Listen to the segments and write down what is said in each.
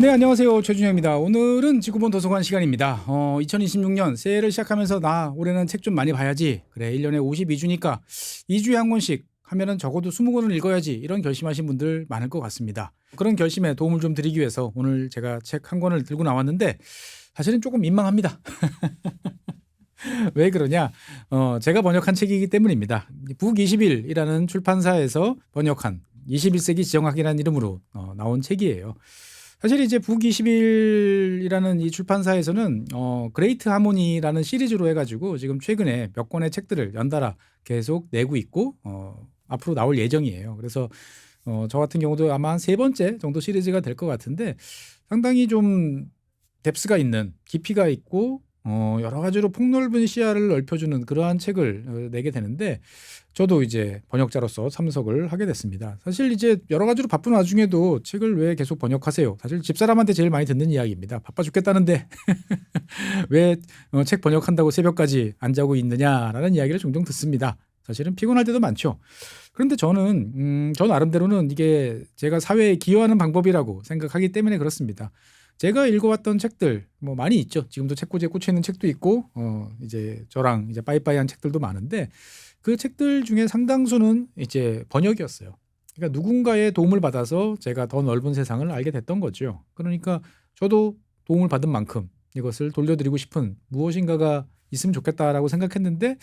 네, 안녕하세요. 최준영입니다. 오늘은 지구본 도서관 시간입니다. 2026년 새해를 시작하면서 올해는 책 좀 많이 봐야지. 그래, 1년에 52주니까 2주에 한 권씩 하면은 적어도 20권을 읽어야지. 이런 결심하신 분들 많을 것 같습니다. 그런 결심에 도움을 좀 드리기 위해서 오늘 제가 책 한 권을 들고 나왔는데 사실은 조금 민망합니다. 왜 그러냐? 제가 번역한 책이기 때문입니다. 북21이라는 출판사에서 번역한 21세기 지정학이라는 이름으로 나온 책이에요. 사실 이제 북21이라는 이 출판사에서는 그레이트 하모니라는 시리즈로 해가지고 지금 최근에 몇 권의 책들을 연달아 계속 내고 있고 앞으로 나올 예정이에요. 그래서 저 같은 경우도 아마 한 3번째 정도 시리즈가 될 것 같은데 상당히 좀 뎁스가 있는 깊이가 있고 여러 가지로 폭넓은 시야를 넓혀주는 그러한 책을 내게 되는데 저도 이제 번역자로서 참석을 하게 됐습니다. 사실 이제 여러 가지로 바쁜 와중에도 책을 왜 계속 번역하세요? 사실 집사람한테 제일 많이 듣는 이야기입니다. 바빠 죽겠다는데 왜 책 번역한다고 새벽까지 안 자고 있느냐라는 이야기를 종종 듣습니다. 사실은 피곤할 때도 많죠. 그런데 저는 저 나름대로는 이게 제가 사회에 기여하는 방법이라고 생각하기 때문에 그렇습니다. 제가 읽어왔던 책들 뭐 많이 있죠. 지금도 책꽂이에 꽂혀 있는 책도 있고 이제 저랑 이제 빠이빠이한 책들도 많은데 그 책들 중에 상당수는 이제 번역이었어요. 그러니까 누군가의 도움을 받아서 제가 더 넓은 세상을 알게 됐던 거죠. 그러니까 저도 도움을 받은 만큼 이것을 돌려드리고 싶은 무엇인가가 있으면 좋겠다라고 생각했는데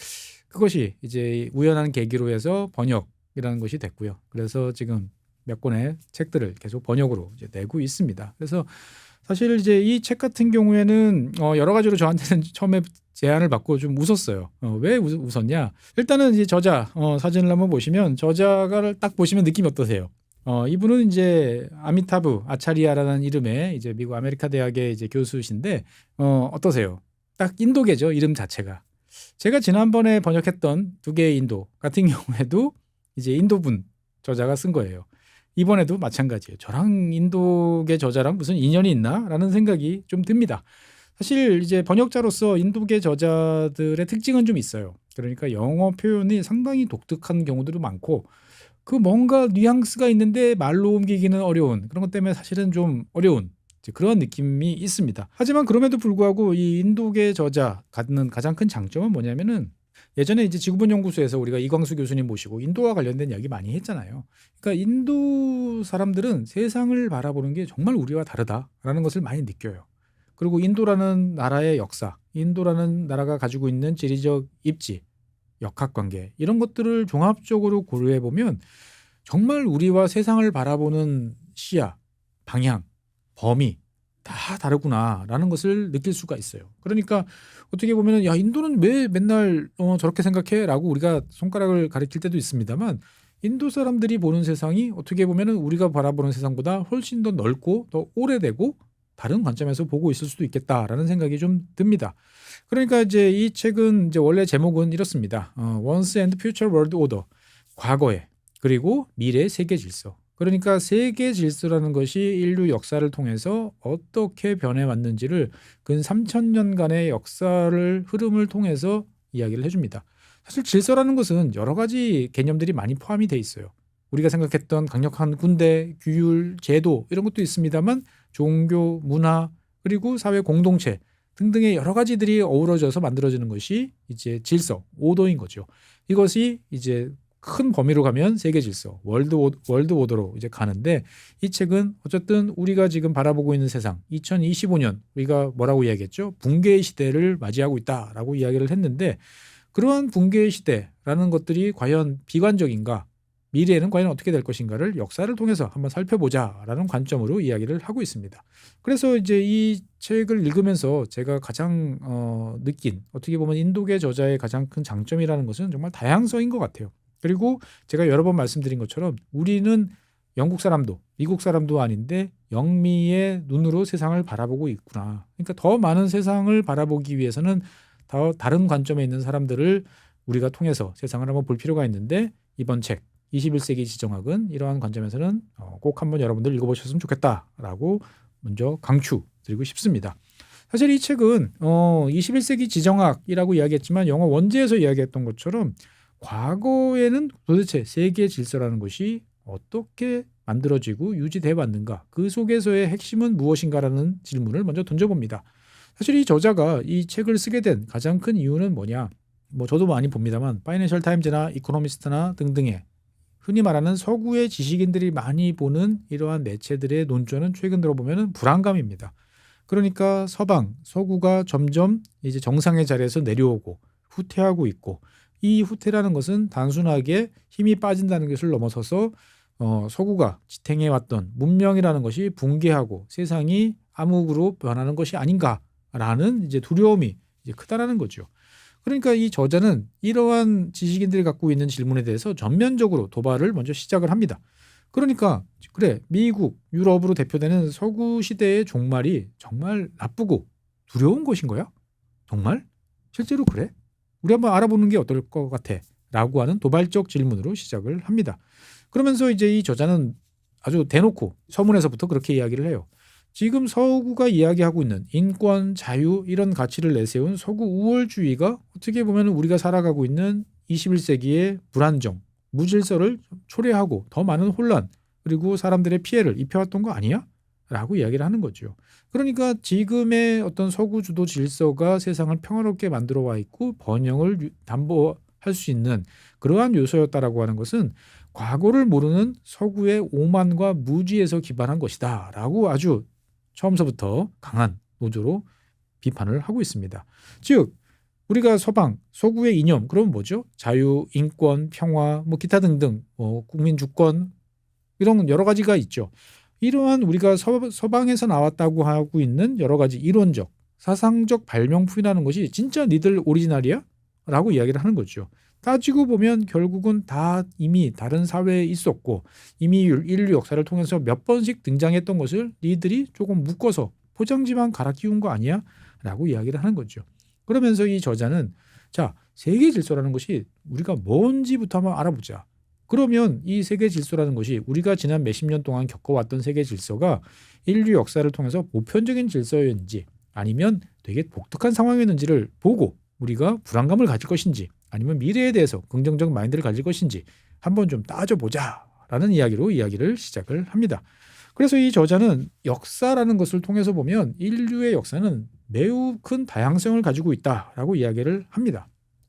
그것이 이제 우연한 계기로 해서 번역이라는 것이 됐고요. 그래서 지금 몇 권의 책들을 계속 번역으로 이제 내고 있습니다. 그래서 사실 이제 이 책 같은 경우에는 여러 가지로 저한테는 처음에 제안을 받고 좀 웃었어요. 왜 웃었냐? 일단은 이제 저자 사진을 한번 보시면 저자가 딱 보시면 느낌이 어떠세요? 이분은 이제 아미타브 아차리아라는 이름의 이제 미국 아메리카 대학의 이제 교수신데 어떠세요? 딱 인도계죠, 이름 자체가. 제가 지난번에 번역했던 2개의 인도 같은 경우에도 이제 인도분 저자가 쓴 거예요. 이번에도 마찬가지예요. 저랑 인도계 저자랑 무슨 인연이 있나라는 생각이 좀 듭니다. 사실 이제 번역자로서 인도계 저자들의 특징은 좀 있어요. 그러니까 영어 표현이 상당히 독특한 경우들도 많고 그 뭔가 뉘앙스가 있는데 말로 옮기기는 어려운 그런 것 때문에 사실은 좀 어려운 그런 느낌이 있습니다. 하지만 그럼에도 불구하고 이 인도계 저자 갖는 가장 큰 장점은 뭐냐면은 예전에 이제 지구본 연구소에서 우리가 이광수 교수님 모시고 인도와 관련된 이야기 많이 했잖아요. 그러니까 인도 사람들은 세상을 바라보는 게 정말 우리와 다르다라는 것을 많이 느껴요. 그리고 인도라는 나라의 역사, 인도라는 나라가 가지고 있는 지리적 입지, 역학관계 이런 것들을 종합적으로 고려해 보면 정말 우리와 세상을 바라보는 시야, 방향, 범위 다 다르구나라는 것을 느낄 수가 있어요. 그러니까 어떻게 보면은 야 인도는 왜 맨날 저렇게 생각해라고 우리가 손가락을 가리킬 때도 있습니다만 인도 사람들이 보는 세상이 어떻게 보면은 우리가 바라보는 세상보다 훨씬 더 넓고 더 오래되고 다른 관점에서 보고 있을 수도 있겠다라는 생각이 좀 듭니다. 그러니까 이제 이 책은 이제 원래 제목은 이렇습니다. Once and Future World Order, 과거에 그리고 미래의 세계 질서. 그러니까 세계 질서라는 것이 인류 역사를 통해서 어떻게 변해왔는지를 근 3,000년간의 역사를 흐름을 통해서 이야기를 해줍니다. 사실 질서라는 것은 여러 가지 개념들이 많이 포함이 돼 있어요. 우리가 생각했던 강력한 군대, 규율, 제도 이런 것도 있습니다만 종교, 문화 그리고 사회 공동체 등등의 여러 가지들이 어우러져서 만들어지는 것이 이제 질서, 오더인 거죠. 이것이 이제 큰 범위로 가면 세계 질서, 월드 오더로 이제 가는데 이 책은 어쨌든 우리가 지금 바라보고 있는 세상, 2025년 우리가 뭐라고 이야기했죠? 붕괴의 시대를 맞이하고 있다라고 이야기를 했는데 그러한 붕괴의 시대라는 것들이 과연 비관적인가? 미래에는 과연 어떻게 될 것인가를 역사를 통해서 한번 살펴보자라는 관점으로 이야기를 하고 있습니다. 그래서 이제 이 책을 읽으면서 제가 가장 느낀 어떻게 보면 인도계 저자의 가장 큰 장점이라는 것은 정말 다양성인 것 같아요. 그리고 제가 여러 번 말씀드린 것처럼 우리는 영국 사람도 미국 사람도 아닌데 영미의 눈으로 세상을 바라보고 있구나. 그러니까 더 많은 세상을 바라보기 위해서는 더 다른 관점에 있는 사람들을 우리가 통해서 세상을 한번 볼 필요가 있는데 이번 책 21세기 지정학은 이러한 관점에서는 꼭 한번 여러분들 읽어보셨으면 좋겠다라고 먼저 강추드리고 싶습니다. 사실 이 책은 21세기 지정학이라고 이야기했지만 영어 원제에서 이야기했던 것처럼 과거에는 도대체 세계 질서라는 것이 어떻게 만들어지고 유지돼 왔는가, 그 속에서의 핵심은 무엇인가라는 질문을 먼저 던져봅니다. 사실 이 저자가 이 책을 쓰게 된 가장 큰 이유는 뭐냐, 뭐 저도 많이 봅니다만 파이낸셜 타임즈나 이코노미스트나 등등의 흔히 말하는 서구의 지식인들이 많이 보는 이러한 매체들의 논조는 최근 들어보면 불안감입니다. 그러니까 서구가 점점 이제 정상의 자리에서 내려오고 후퇴하고 있고, 이 후퇴라는 것은 단순하게 힘이 빠진다는 것을 넘어서서 서구가 지탱해왔던 문명이라는 것이 붕괴하고 세상이 암흑으로 변하는 것이 아닌가라는 이제 두려움이 이제 크다라는 거죠. 그러니까 이 저자는 이러한 지식인들이 갖고 있는 질문에 대해서 전면적으로 도발을 먼저 시작을 합니다. 그러니까 그래, 미국, 유럽으로 대표되는 서구 시대의 종말이 정말 나쁘고 두려운 것인 거야? 정말? 실제로 그래? 우리 한번 알아보는 게 어떨 것 같아? 라고 하는 도발적 질문으로 시작을 합니다. 그러면서 이제 이 저자는 아주 대놓고 서문에서부터 그렇게 이야기를 해요. 지금 서구가 이야기하고 있는 인권, 자유 이런 가치를 내세운 서구 우월주의가 어떻게 보면 우리가 살아가고 있는 21세기의 불안정, 무질서를 초래하고 더 많은 혼란 그리고 사람들의 피해를 입혀왔던 거 아니야? 라고 이야기를 하는 거죠. 그러니까 지금의 어떤 서구 주도 질서가 세상을 평화롭게 만들어 와 있고 번영을 담보할 수 있는 그러한 요소였다라고 하는 것은 과거를 모르는 서구의 오만과 무지에서 기반한 것이다 라고 아주 처음서부터 강한 노조로 비판을 하고 있습니다. 즉 우리가 서구의 이념, 그럼 뭐죠? 자유, 인권, 평화, 뭐 기타 등등, 국민 주권 이런 여러 가지가 있죠. 이러한 우리가 서방에서 나왔다고 하고 있는 여러 가지 이론적, 사상적 발명품이라는 것이 진짜 니들 오리지널이야? 라고 이야기를 하는 거죠. 따지고 보면 결국은 다 이미 다른 사회에 있었고 이미 인류 역사를 통해서 몇 번씩 등장했던 것을 니들이 조금 묶어서 포장지만 갈아 끼운 거 아니야? 라고 이야기를 하는 거죠. 그러면서 이 저자는 자, 세계 질서라는 것이 우리가 뭔지부터 한번 알아보자. 그러면 이 세계 질서라는 것이 우리가 지난 몇십 년 동안 겪어왔던 세계 질서가 인류 역사를 통해서 보편적인 질서였는지 아니면 되게 독특한 상황이었는지를 보고 우리가 불안감을 가질 것인지 아니면 미래에 대해서 긍정적 마인드를 가질 것인지 한번 좀 따져보자라는 이야기로 이야기를 시작을 합니다. 그래서 이 저자는 역사라는 것을 통해서 보면 인류의 역사는 매우 큰 다양성을 가지고 있다라고 이야기를 합니다.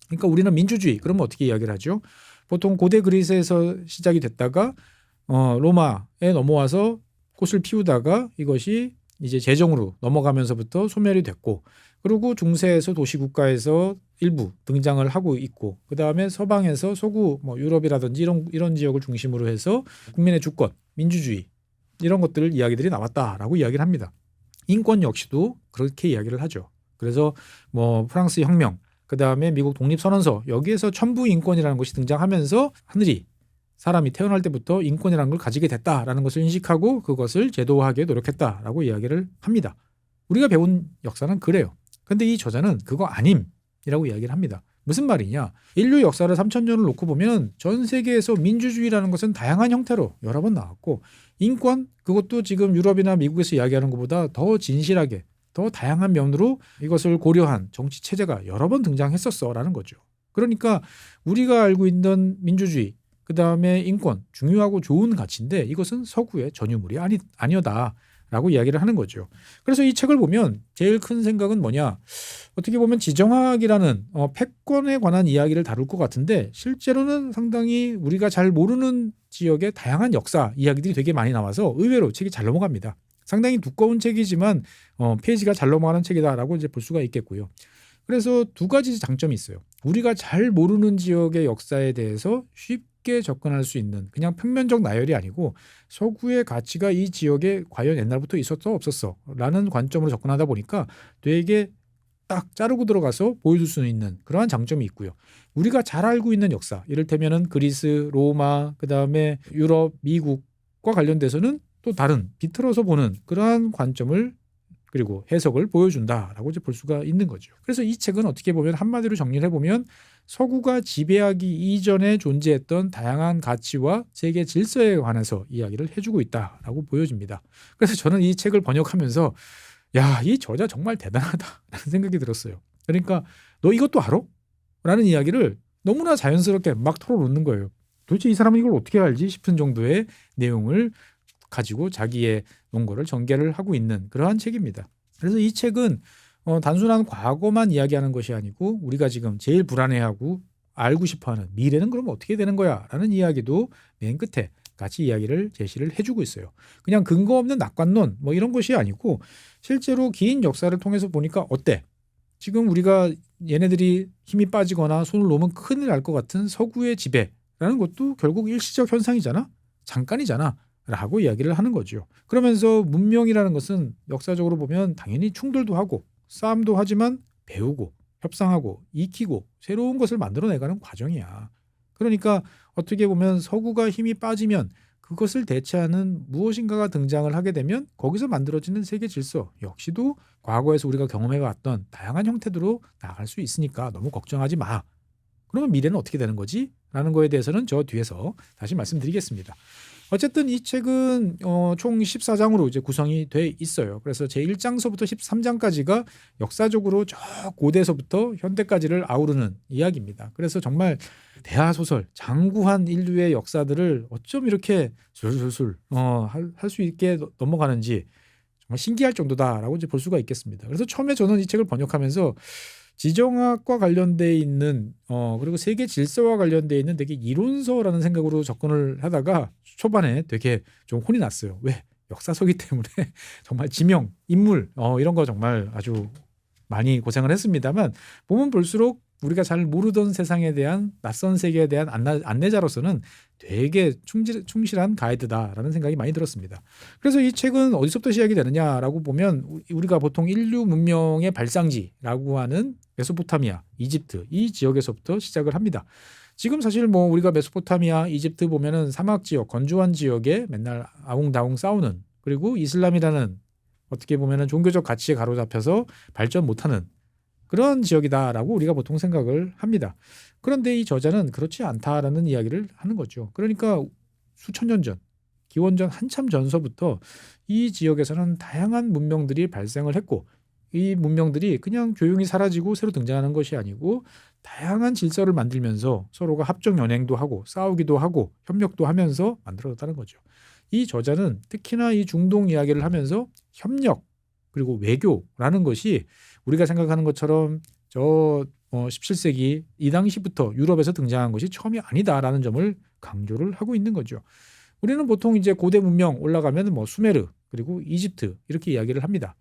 그러니까 우리는 민주주의, 그러면 어떻게 이야기를 하죠? 보통 고대 그리스에서 시작이 됐다가 로마에 넘어와서 꽃을 피우다가 이것이 이제 제정으로 넘어가면서부터 소멸이 됐고, 그리고 중세에서 도시국가에서 일부 등장을 하고 있고, 그 다음에 서방에서 서구 유럽이라든지 이런 지역을 중심으로 해서 국민의 주권, 민주주의 이런 것들 이야기들이 나왔다라고 이야기를 합니다. 인권 역시도 그렇게 이야기를 하죠. 그래서 프랑스 혁명, 그 다음에 미국 독립선언서, 여기에서 천부 인권이라는 것이 등장하면서 하늘이 사람이 태어날 때부터 인권이라는 걸 가지게 됐다라는 것을 인식하고 그것을 제도화하게 노력했다라고 이야기를 합니다. 우리가 배운 역사는 그래요. 근데 이 저자는 그거 아님이라고 이야기를 합니다. 무슨 말이냐? 인류 역사를 3000년을 놓고 보면 전 세계에서 민주주의라는 것은 다양한 형태로 여러 번 나왔고, 인권, 그것도 지금 유럽이나 미국에서 이야기하는 것보다 더 진실하게 더 다양한 면으로 이것을 고려한 정치 체제가 여러 번 등장했었어라는 거죠. 그러니까 우리가 알고 있는 민주주의, 그 다음에 인권, 중요하고 좋은 가치인데 이것은 서구의 전유물이 아니었다라고 이야기를 하는 거죠. 그래서 이 책을 보면 제일 큰 생각은 뭐냐? 어떻게 보면 지정학이라는 패권에 관한 이야기를 다룰 것 같은데 실제로는 상당히 우리가 잘 모르는 지역의 다양한 역사 이야기들이 되게 많이 나와서 의외로 책이 잘 넘어갑니다. 상당히 두꺼운 책이지만 페이지가 잘 넘어가는 책이다라고 이제 볼 수가 있겠고요. 그래서 두 가지 장점이 있어요. 우리가 잘 모르는 지역의 역사에 대해서 쉽게 접근할 수 있는, 그냥 평면적 나열이 아니고 서구의 가치가 이 지역에 과연 옛날부터 있었어 없었어 라는 관점으로 접근하다 보니까 되게 딱 자르고 들어가서 보여줄 수 있는 그러한 장점이 있고요. 우리가 잘 알고 있는 역사, 이를테면은 그리스, 로마, 그 다음에 유럽, 미국과 관련돼서는 또 다른 비틀어서 보는 그러한 관점을 그리고 해석을 보여준다라고 이제 볼 수가 있는 거죠. 그래서 이 책은 어떻게 보면 한마디로 정리를 해보면 서구가 지배하기 이전에 존재했던 다양한 가치와 세계 질서에 관해서 이야기를 해주고 있다라고 보여집니다. 그래서 저는 이 책을 번역하면서 야, 이 저자 정말 대단하다라는 생각이 들었어요. 그러니까 너 이것도 알아? 라는 이야기를 너무나 자연스럽게 막 털어놓는 거예요. 도대체 이 사람은 이걸 어떻게 알지 싶은 정도의 내용을 가지고 자기의 논거를 전개를 하고 있는 그러한 책입니다. 그래서 이 책은 단순한 과거만 이야기하는 것이 아니고 우리가 지금 제일 불안해하고 알고 싶어하는 미래는 그럼 어떻게 되는 거야 라는 이야기도 맨 끝에 같이 이야기를 제시를 해주고 있어요. 그냥 근거 없는 낙관론 뭐 이런 것이 아니고 실제로 긴 역사를 통해서 보니까 어때? 지금 우리가 얘네들이 힘이 빠지거나 손을 놓으면 큰일 날 것 같은 서구의 지배라는 것도 결국 일시적 현상이잖아. 잠깐이잖아. 라고 이야기를 하는 거죠. 그러면서 문명이라는 것은 역사적으로 보면 당연히 충돌도 하고 싸움도 하지만 배우고 협상하고 익히고 새로운 것을 만들어내가는 과정이야. 그러니까 어떻게 보면 서구가 힘이 빠지면 그것을 대체하는 무엇인가가 등장을 하게 되면 거기서 만들어지는 세계 질서 역시도 과거에서 우리가 경험해왔던 다양한 형태대로 나아갈 수 있으니까 너무 걱정하지 마. 그러면 미래는 어떻게 되는 거지? 라는 거에 대해서는 저 뒤에서 다시 말씀드리겠습니다. 어쨌든 이 책은 총 14장으로 이제 구성이 돼 있어요. 그래서 제1장서부터 13장까지가 역사적으로 저 고대서부터 현대까지를 아우르는 이야기입니다. 그래서 정말 대하소설, 장구한 인류의 역사들을 어쩜 이렇게 술술술 할 수 있게 넘어가는지 정말 신기할 정도다라고 이제 볼 수가 있겠습니다. 그래서 처음에 저는 이 책을 번역하면서 지정학과 관련돼 있는 그리고 세계 질서와 관련돼 있는 되게 이론서라는 생각으로 접근을 하다가 초반에 되게 좀 혼이 났어요. 왜? 역사서기 때문에 정말 지명, 인물 이런 거 정말 아주 많이 고생을 했습니다만 보면 볼수록 우리가 잘 모르던 세상에 대한 낯선 세계에 대한 안내자로서는 되게 충실한 가이드다라는 생각이 많이 들었습니다. 그래서 이 책은 어디서부터 시작이 되느냐라고 보면 우리가 보통 인류 문명의 발상지라고 하는 메소포타미아, 이집트 이 지역에서부터 시작을 합니다. 지금 사실 뭐 우리가 메소포타미아, 이집트 보면은 사막 지역, 건조한 지역에 맨날 아웅다웅 싸우는 그리고 이슬람이라는 어떻게 보면은 종교적 가치에 가로잡혀서 발전 못하는 그런 지역이다라고 우리가 보통 생각을 합니다. 그런데 이 저자는 그렇지 않다라는 이야기를 하는 거죠. 그러니까 수천 년 전, 기원전 한참 전서부터 이 지역에서는 다양한 문명들이 발생을 했고 이 문명들이 그냥 조용히 사라지고 새로 등장하는 것이 아니고 다양한 질서를 만들면서 서로가 합종 연행도 하고 싸우기도 하고 협력도 하면서 만들어졌다는 거죠. 이 저자는 특히나 이 중동 이야기를 하면서 협력 그리고 외교라는 것이 우리가 생각하는 것처럼 저 17세기 이 당시부터 유럽에서 등장한 것이 처음이 아니다라는 점을 강조를 하고 있는 거죠. 우리는 보통 이제 고대 문명 올라가면 뭐 수메르 그리고 이집트 이렇게 이야기를 합니다.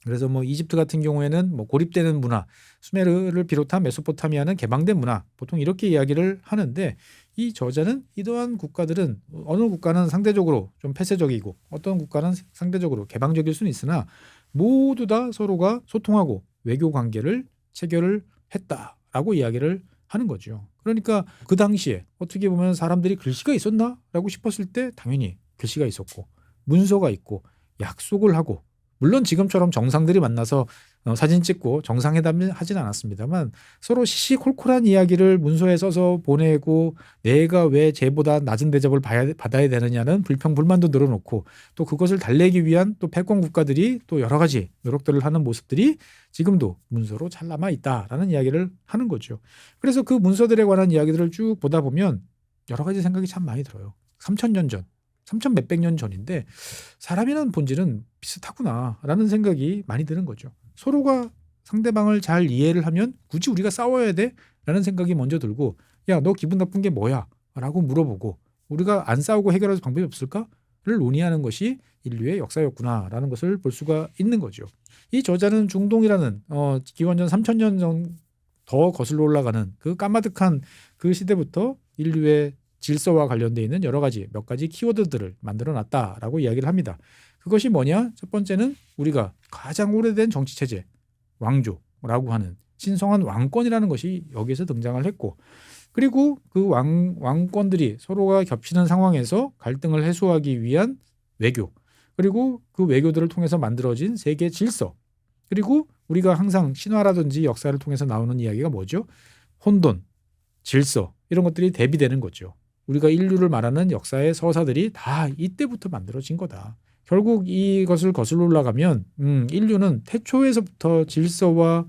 그래서 뭐 이집트 같은 경우에는 뭐 고립되는 문화, 수메르를 비롯한 메소포타미아는 개방된 문화, 보통 이렇게 이야기를 하는데 이 저자는 이러한 국가들은 어느 국가는 상대적으로 좀 폐쇄적이고 어떤 국가는 상대적으로 개방적일 수는 있으나 모두 다 서로가 소통하고 외교 관계를 체결을 했다라고 이야기를 하는 거죠. 그러니까 그 당시에 어떻게 보면 사람들이 글씨가 있었나라고 싶었을 때 당연히 글씨가 있었고 문서가 있고 약속을 하고 물론 지금처럼 정상들이 만나서 사진 찍고 정상회담을 하진 않았습니다만 서로 시시콜콜한 이야기를 문서에 써서 보내고 내가 왜 쟤보다 낮은 대접을 받아야 되느냐는 불평불만도 늘어놓고 또 그것을 달래기 위한 또 패권 국가들이 또 여러 가지 노력들을 하는 모습들이 지금도 문서로 잘 남아 있다라는 이야기를 하는 거죠. 그래서 그 문서들에 관한 이야기들을 쭉 보다 보면 여러 가지 생각이 참 많이 들어요. 3,000년 전. 3천 몇백 년 전인데 사람이라는 본질은 비슷하구나라는 생각이 많이 드는 거죠. 서로가 상대방을 잘 이해를 하면 굳이 우리가 싸워야 돼? 라는 생각이 먼저 들고 야, 너 기분 나쁜 게 뭐야? 라고 물어보고 우리가 안 싸우고 해결할 방법이 없을까? 를 논의하는 것이 인류의 역사였구나라는 것을 볼 수가 있는 거죠. 이 저자는 중동이라는 기원전 3,000년 전 더 거슬러 올라가는 그 까마득한 그 시대부터 인류의 질서와 관련되어 있는 여러 가지 몇 가지 키워드들을 만들어 놨다라고 이야기를 합니다. 그것이 뭐냐? 첫 번째는 우리가 가장 오래된 정치체제, 왕조라고 하는 신성한 왕권이라는 것이 여기에서 등장을 했고 그리고 그 왕권들이 서로가 겹치는 상황에서 갈등을 해소하기 위한 외교 그리고 그 외교들을 통해서 만들어진 세계 질서 그리고 우리가 항상 신화라든지 역사를 통해서 나오는 이야기가 뭐죠? 혼돈, 질서 이런 것들이 대비되는 거죠. 우리가 인류를 말하는 역사의 서사들이 다 이때부터 만들어진 거다. 결국 이것을 거슬러 올라가면 인류는 태초에서부터 질서와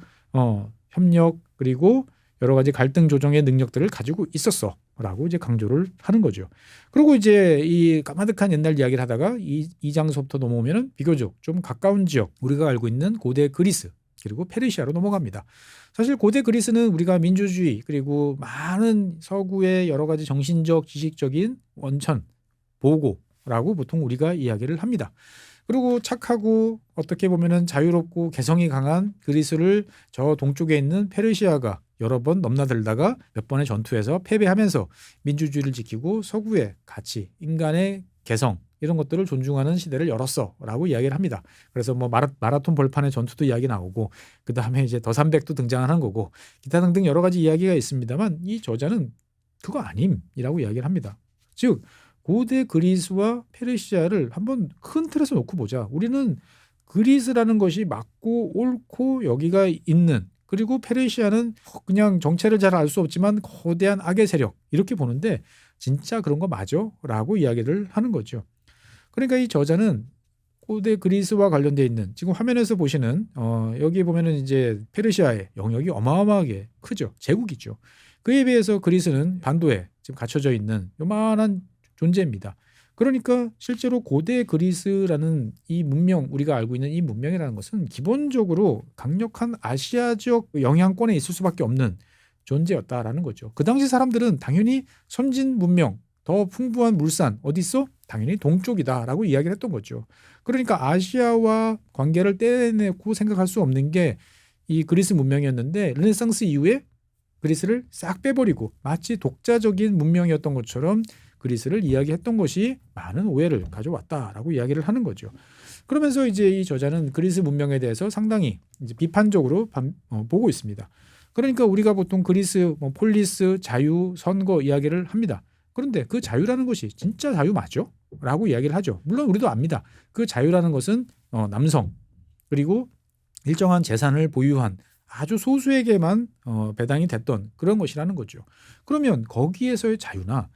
협력 그리고 여러 가지 갈등 조정의 능력들을 가지고 있었어라고 이제 강조를 하는 거죠. 그리고 이제 이 까마득한 옛날 이야기를 하다가 이 장소부터 넘어오면은 비교적 좀 가까운 지역, 우리가 알고 있는 고대 그리스 그리고 페르시아로 넘어갑니다. 사실 고대 그리스는 우리가 민주주의 그리고 많은 서구의 여러 가지 정신적, 지식적인 원천, 보고라고 보통 우리가 이야기를 합니다. 그리고 착하고 어떻게 보면은 자유롭고 개성이 강한 그리스를 저 동쪽에 있는 페르시아가 여러 번 넘나들다가 몇 번의 전투에서 패배하면서 민주주의를 지키고 서구의 가치, 인간의 개성 이런 것들을 존중하는 시대를 열었어라고 이야기를 합니다. 그래서 뭐 마라톤 벌판의 전투도 이야기 나오고 그 다음에 이제 더삼백도 등장하는 거고 기타 등등 여러 가지 이야기가 있습니다만 이 저자는 그거 아님이라고 이야기를 합니다. 즉 고대 그리스와 페르시아를 한번 큰 틀에서 놓고 보자. 우리는 그리스라는 것이 맞고 옳고 여기가 있는 그리고 페르시아는 그냥 정체를 잘 알 수 없지만 거대한 악의 세력 이렇게 보는데 진짜 그런 거 맞아? 라고 이야기를 하는 거죠. 그러니까 이 저자는 고대 그리스와 관련되어 있는 지금 화면에서 보시는 여기 보면은 이제 페르시아의 영역이 어마어마하게 크죠. 제국이죠. 그에 비해서 그리스는 반도에 지금 갖춰져 있는 요만한 존재입니다. 그러니까 실제로 고대 그리스라는 이 문명, 우리가 알고 있는 이 문명이라는 것은 기본적으로 강력한 아시아적 영향권에 있을 수밖에 없는 존재였다라는 거죠. 그 당시 사람들은 당연히 선진 문명, 더 풍부한 물산 어디 있어? 당연히 동쪽이다라고 이야기를 했던 거죠. 그러니까 아시아와 관계를 떼내고 생각할 수 없는 게 이 그리스 문명이었는데 르네상스 이후에 그리스를 싹 빼버리고 마치 독자적인 문명이었던 것처럼 그리스를 이야기했던 것이 많은 오해를 가져왔다라고 이야기를 하는 거죠. 그러면서 이제 이 저자는 그리스 문명에 대해서 상당히 이제 비판적으로 보고 있습니다. 그러니까 우리가 보통 그리스 폴리스, 자유, 선거 이야기를 합니다. 그런데 그 자유라는 것이 진짜 자유 맞죠? 라고 이야기를 하죠. 물론 우리도 압니다. 그 자유라는 것은 남성 그리고 일정한 재산을 보유한 아주 소수에게만 배당이 됐던 그런 것이라는 거죠. 그러면 거기에서의 자유나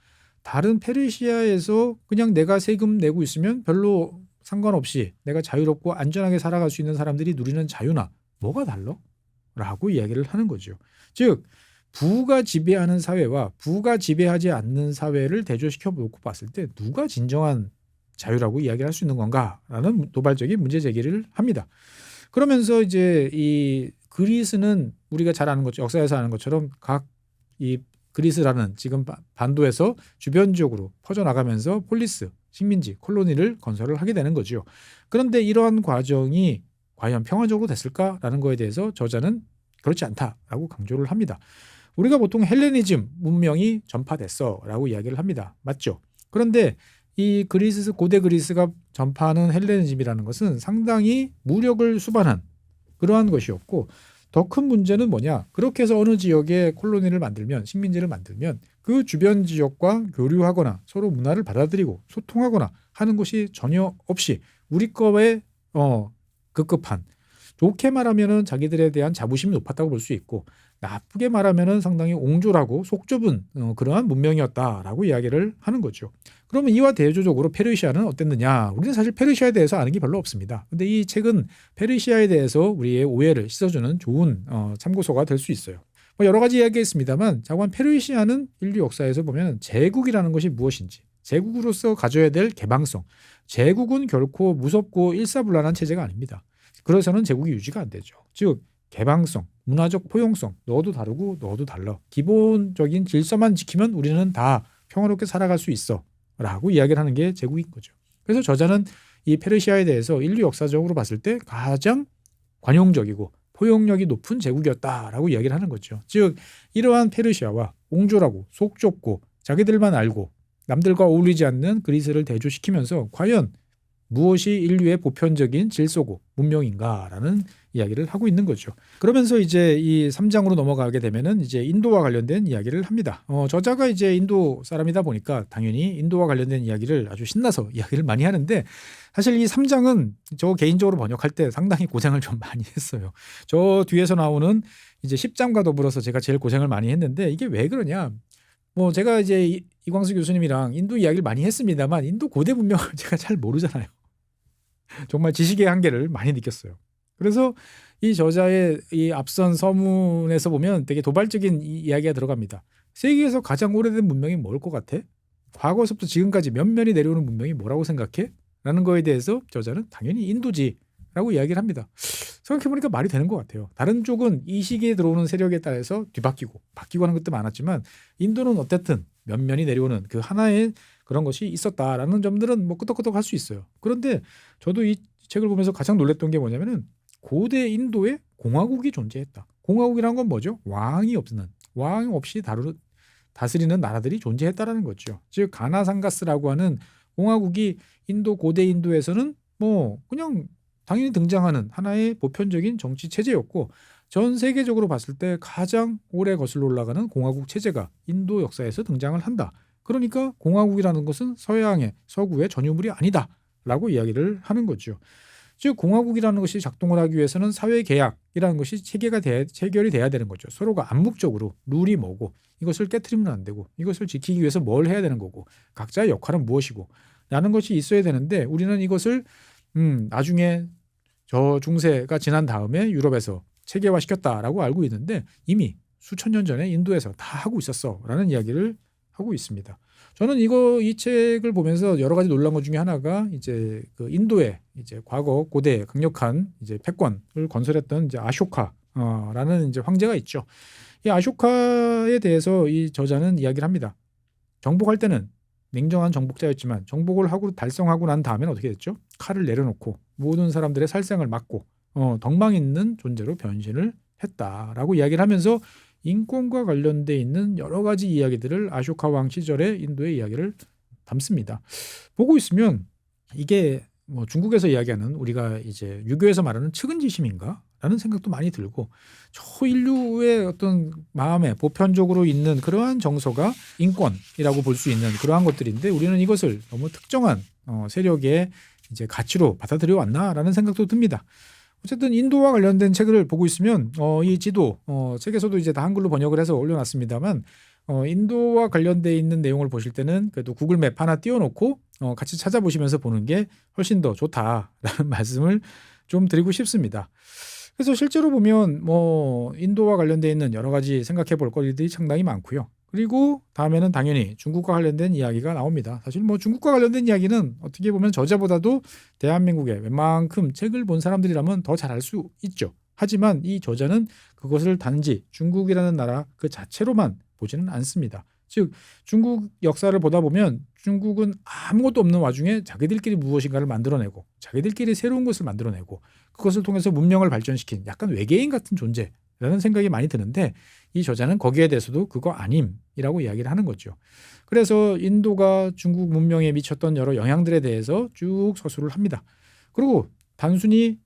다른 페르시아에서 그냥 내가 세금 내고 있으면 별로 상관없이 내가 자유롭고 안전하게 살아갈 수 있는 사람들이 누리는 자유나 뭐가 달라? 라고 이야기를 하는 거죠. 즉 부가 지배하는 사회와 부가 지배하지 않는 사회를 대조시켜 놓고 봤을 때 누가 진정한 자유라고 이야기할 수 있는 건가라는 도발적인 문제 제기를 합니다. 그러면서 이제 이 그리스는 우리가 잘 아는 것처럼 역사에서 아는 것처럼 각 이 그리스라는 지금 반도에서 주변 지역으로 퍼져나가면서 폴리스, 식민지, 콜로니를 건설을 하게 되는 거죠. 그런데 이러한 과정이 과연 평화적으로 됐을까라는 거에 대해서 저자는 그렇지 않다라고 강조를 합니다. 우리가 보통 헬레니즘 문명이 전파됐어라고 이야기를 합니다. 맞죠? 그런데 이 그리스 고대 그리스가 전파하는 헬레니즘이라는 것은 상당히 무력을 수반한 그러한 것이었고 더 큰 문제는 뭐냐? 그렇게 해서 어느 지역에 콜로니를 만들면 식민지를 만들면 그 주변 지역과 교류하거나 서로 문화를 받아들이고 소통하거나 하는 것이 전혀 없이 우리 거에 급급한 좋게 말하면은 자기들에 대한 자부심이 높았다고 볼 수 있고 나쁘게 말하면은 상당히 옹졸하고 속 좁은 그러한 문명이었다라고 이야기를 하는 거죠. 그러면 이와 대조적으로 페르시아는 어땠느냐? 우리는 사실 페르시아에 대해서 아는 게 별로 없습니다. 근데 이 책은 페르시아에 대해서 우리의 오해를 씻어주는 좋은 참고서가 될 수 있어요. 뭐 여러 가지 이야기가 있습니다만 자관 페르시아는 인류 역사에서 보면 제국이라는 것이 무엇인지 제국으로서 가져야 될 개방성 제국은 결코 무섭고 일사불란한 체제가 아닙니다. 그래서는 제국이 유지가 안 되죠. 즉 개방성, 문화적 포용성, 너도 다르고 너도 달라. 기본적인 질서만 지키면 우리는 다 평화롭게 살아갈 수 있어 라고 이야기를 하는 게 제국인 거죠. 그래서 저자는 이 페르시아에 대해서 인류 역사적으로 봤을 때 가장 관용적이고 포용력이 높은 제국이었다라고 이야기를 하는 거죠. 즉 이러한 페르시아와 옹졸하고 속 좁고 자기들만 알고 남들과 어울리지 않는 그리스를 대조시키면서 과연 무엇이 인류의 보편적인 질서고 문명인가라는 이야기를 하고 있는 거죠. 그러면서 이제 이 3장으로 넘어가게 되면은 이제 인도와 관련된 이야기를 합니다. 저자가 이제 인도 사람이다 보니까 당연히 인도와 관련된 이야기를 아주 신나서 이야기를 많이 하는데 사실 이 3장은 저 개인적으로 번역할 때 상당히 고생을 좀 많이 했어요. 저 뒤에서 나오는 이제 10장과 더불어서 제가 제일 고생을 많이 했는데 이게 왜 그러냐? 뭐 제가 이제 이광수 교수님이랑 인도 이야기를 많이 했습니다만 인도 고대 문명을 제가 잘 모르잖아요. 정말 지식의 한계를 많이 느꼈어요. 그래서 이 저자의 이 앞선 서문에서 보면 되게 도발적인 이야기가 들어갑니다. 세계에서 가장 오래된 문명이 뭘 것 같아? 과거서부터 지금까지 면면이 내려오는 문명이 뭐라고 생각해? 라는 거에 대해서 저자는 당연히 인도지라고 이야기를 합니다. 생각해보니까 말이 되는 것 같아요. 다른 쪽은 이 시기에 들어오는 세력에 따라서 뒤바뀌고 바뀌고 하는 것도 많았지만 인도는 어쨌든 면면이 내려오는 그 하나의 그런 것이 있었다라는 점들은 뭐 끄덕끄덕 할 수 있어요. 그런데 저도 이 책을 보면서 가장 놀랐던 게 뭐냐면은 고대 인도에 공화국이 존재했다. 공화국이란 건 뭐죠? 왕이 없이 다스리는 나라들이 존재했다라는 거죠. 즉 가나상가스라고 하는 공화국이 고대 인도에서는 뭐 그냥 당연히 등장하는 하나의 보편적인 정치 체제였고 전 세계적으로 봤을 때 가장 오래 거슬러 올라가는 공화국 체제가 인도 역사에서 등장을 한다. 그러니까 공화국이라는 것은 서구의 전유물이 아니다라고 이야기를 하는 거죠. 즉 공화국이라는 것이 작동을 하기 위해서는 사회계약이라는 것이 체결이 돼야 되는 거죠. 서로가 암묵적으로 룰이 뭐고 이것을 깨트리면 안 되고 이것을 지키기 위해서 뭘 해야 되는 거고 각자의 역할은 무엇이고 라는 것이 있어야 되는데 우리는 이것을 나중에 저 중세가 지난 다음에 유럽에서 체계화시켰다라고 알고 있는데 이미 수천 년 전에 인도에서 다 하고 있었어라는 이야기를 하고 있습니다. 저는 이 책을 보면서 여러 가지 놀란 것 중에 하나가 이제 그 인도의 이제 과거 고대 강력한 이제 패권을 건설했던 이제 아쇼카라는 이제 황제가 있죠. 이 아쇼카에 대해서 이 저자는 이야기를 합니다. 정복할 때는 냉정한 정복자였지만 정복을 하고 달성하고 난 다음에는 어떻게 됐죠? 칼을 내려놓고 모든 사람들의 살생을 막고 덕망 있는 존재로 변신을 했다라고 이야기를 하면서 인권과 관련돼 있는 여러 가지 이야기들을 아쇼카 왕 시절의 인도의 이야기를 담습니다. 보고 있으면 이게 뭐 중국에서 이야기하는 우리가 이제 유교에서 말하는 측은지심인가? 라는 생각도 많이 들고 저 인류의 어떤 마음에 보편적으로 있는 그러한 정서가 인권이라고 볼 수 있는 그러한 것들인데 우리는 이것을 너무 특정한 세력의 이제 가치로 받아들여 왔나라는 생각도 듭니다. 어쨌든 인도와 관련된 책을 보고 있으면 이 지도 책에서도 이제 다 한글로 번역을 해서 올려놨습니다만 인도와 관련돼 있는 내용을 보실 때는 그래도 구글맵 하나 띄워놓고 같이 찾아보시면서 보는 게 훨씬 더 좋다라는 말씀을 좀 드리고 싶습니다. 그래서 실제로 보면 뭐 인도와 관련돼 있는 여러 가지 생각해 볼 거리들이 상당히 많고요. 그리고 다음에는 당연히 중국과 관련된 이야기가 나옵니다. 사실 뭐 중국과 관련된 이야기는 어떻게 보면 저자보다도 대한민국에 웬만큼 책을 본 사람들이라면 더 잘 알 수 있죠. 하지만 이 저자는 그것을 단지 중국이라는 나라 그 자체로만 보지는 않습니다. 즉 중국 역사를 보다 보면 중국은 아무것도 없는 와중에 자기들끼리 무엇인가를 만들어내고 자기들끼리 새로운 것을 만들어내고 그것을 통해서 문명을 발전시킨 약간 외계인 같은 존재라는 생각이 많이 드는데 이 저자는 거기에 대해서도 그거 아님이라고 이야기를 하는 거죠. 그래서 인도가 중국 문명에 미쳤던 여러 영향들에 대해서 쭉 서술을 합니다. 그리고 단순히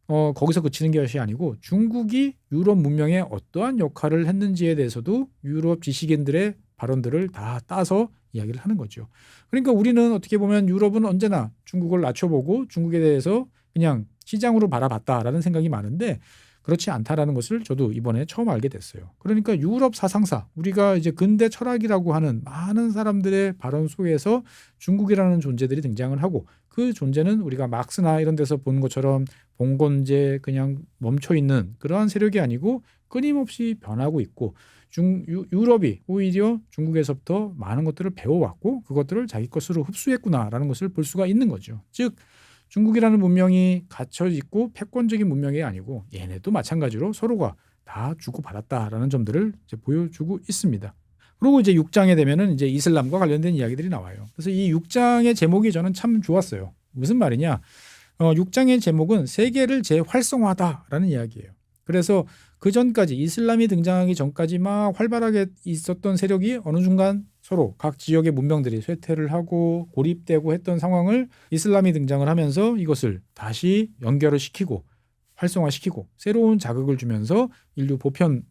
거기서 그치는 것이 아니고 중국이 유럽 문명에 어떠한 역할을 했는지에 대해서도 유럽 지식인들의 발언들을 다 따서 이야기를 하는 거죠. 그러니까 우리는 어떻게 보면 유럽은 언제나 중국을 낮춰보고 중국에 대해서 그냥 시장으로 바라봤다라는 생각이 많은데 그렇지 않다라는 것을 저도 이번에 처음 알게 됐어요. 그러니까 유럽 사상사, 우리가 이제 근대 철학이라고 하는 많은 사람들의 발언 속에서 중국이라는 존재들이 등장을 하고 그 존재는 우리가 막스나 이런 데서 본 것처럼 봉건제 그냥 멈춰 있는 그러한 세력이 아니고 끊임없이 변하고 있고 유럽이 오히려 중국에서부터 많은 것들을 배워왔고 그것들을 자기 것으로 흡수했구나라는 것을 볼 수가 있는 거죠. 즉 중국이라는 문명이 갇혀 있고 패권적인 문명이 아니고 얘네도 마찬가지로 서로가 다 주고받았다라는 점들을 이제 보여주고 있습니다. 그리고 이제 6장에 되면은 이제 이슬람과 관련된 이야기들이 나와요. 그래서 이 6장의 제목이 저는 참 좋았어요. 무슨 말이냐? 6장의 제목은 세계를 재활성화하다라는 이야기예요. 그래서 그 전까지 이슬람이 등장하기 전까지 막 활발하게 있었던 세력이 어느 순간 서로 각 지역의 문명들이 쇠퇴를 하고 고립되고 했던 상황을 이슬람이 등장을 하면서 이것을 다시 연결을 시키고 활성화시키고 새로운 자극을 주면서 인류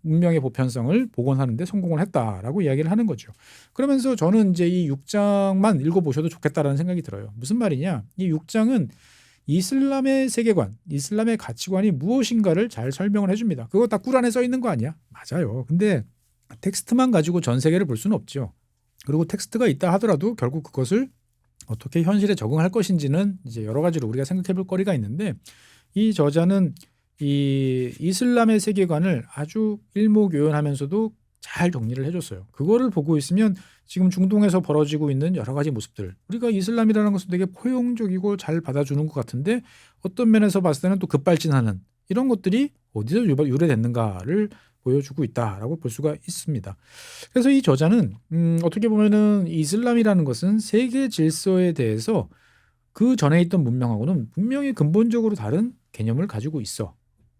문명의 보편성을 복원하는 데 성공을 했다라고 이야기를 하는 거죠. 그러면서 저는 이제 이 6장만 읽어보셔도 좋겠다라는 생각이 들어요. 무슨 말이냐? 이 6장은 이슬람의 세계관, 이슬람의 가치관이 무엇인가를 잘 설명을 해줍니다. 그거 다 꾸란에 써 있는 거 아니야? 맞아요. 근데 텍스트만 가지고 전 세계를 볼 수는 없죠. 그리고 텍스트가 있다 하더라도 결국 그것을 어떻게 현실에 적응할 것인지는 이제 여러 가지로 우리가 생각해 볼 거리가 있는데 이 저자는 이 이슬람의 세계관을 아주 일목요연하면서도 잘 정리를 해줬어요. 그거를 보고 있으면 지금 중동에서 벌어지고 있는 여러 가지 모습들, 우리가 이슬람이라는 것은 되게 포용적이고 잘 받아주는 것 같은데 어떤 면에서 봤을 때는 또 급발진하는 이런 것들이 어디서 유래됐는가를 보여주고 있다라고 볼 수가 있습니다. 그래서 이 저자는 어떻게 보면은 이슬람이라는 것은 세계 질서에 대해서 그 전에 있던 문명하고는 분명히 근본적으로 다른 개념을 가지고 있어.